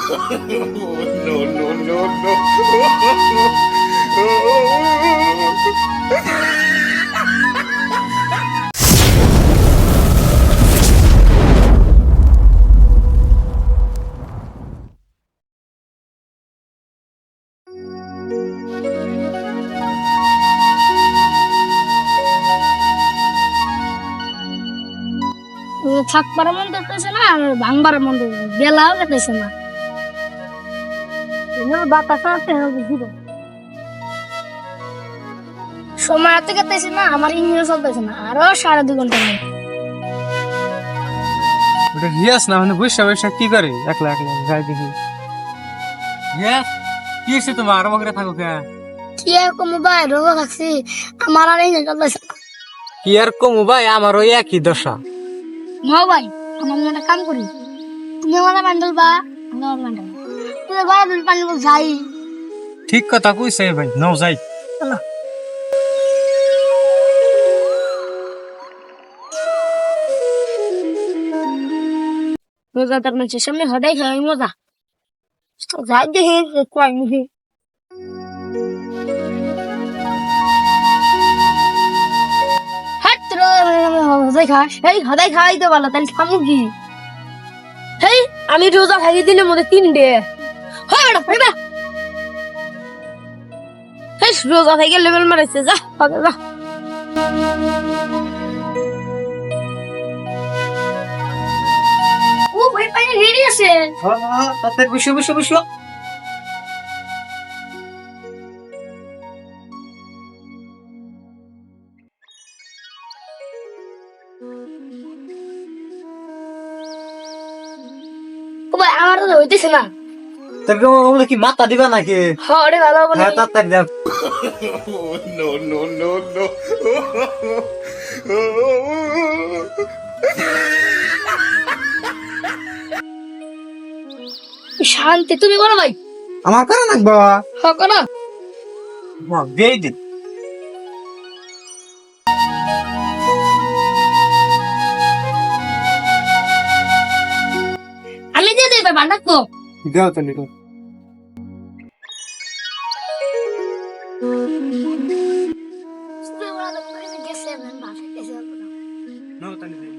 No, no, no, no. থাকবার মন করতেছে না আর ভাঙবার মন বেলাও যেতেছে না বাতাস আছে সময় হাতে কাটতেছে না আমার ইঞ্জিনও চলতেছে না আরো 2.5 ঘন্টা নেই ওটা রিয়াস না মানে বসে বসে কি করে একলা একলা যাই দেখি রিয়াস কি হয়েছে তোমার আমাকে থাকো কে কি আর কম ভাই রোগ থাকছি আমার আর ইঞ্জিন চলতেছে না কি আর কমু ভাই আমার ওই একই দশা নাও ভাই আমার একটা কাম করি তুমি আমার বান্ডল বা আমার বান্ডল তুমি ভাই পানি যাই ঠিক কথা কইছে ভাই নাও যাই চলো রোজাদার মানুষের সামনে হদাই খাওয়াই মজা যাই দেখি কয় মুখে হদাই খাস এই হদাই খাওয়াই তো ভালো তাহলে খামু কি হেই আমি রোজা থাকি দিনের মধ্যে 3 ডে হয় বেটা বেটা হেই রোজা থেকে লেভেল মারাইছে যা আগে যা ও ভাই পানি রেডি আছে হ্যাঁ তাতে বসে বসে বসে ও ভাই আমার তো হইতেছে না তোকে ওগুলো কি মাথা দিবা নাকি হ্যাঁ রে ভালো হবে হ্যাঁ তাড়াতাড়ি দাও No, no, no, no. শান্তি তুমি বলো ভাই আমার কারণ নাকবা হ্যাঁ করো দেই দিন আমি দিয়ে দেবে বান্ডাকো দাও তো নিকো নাও তানি দেই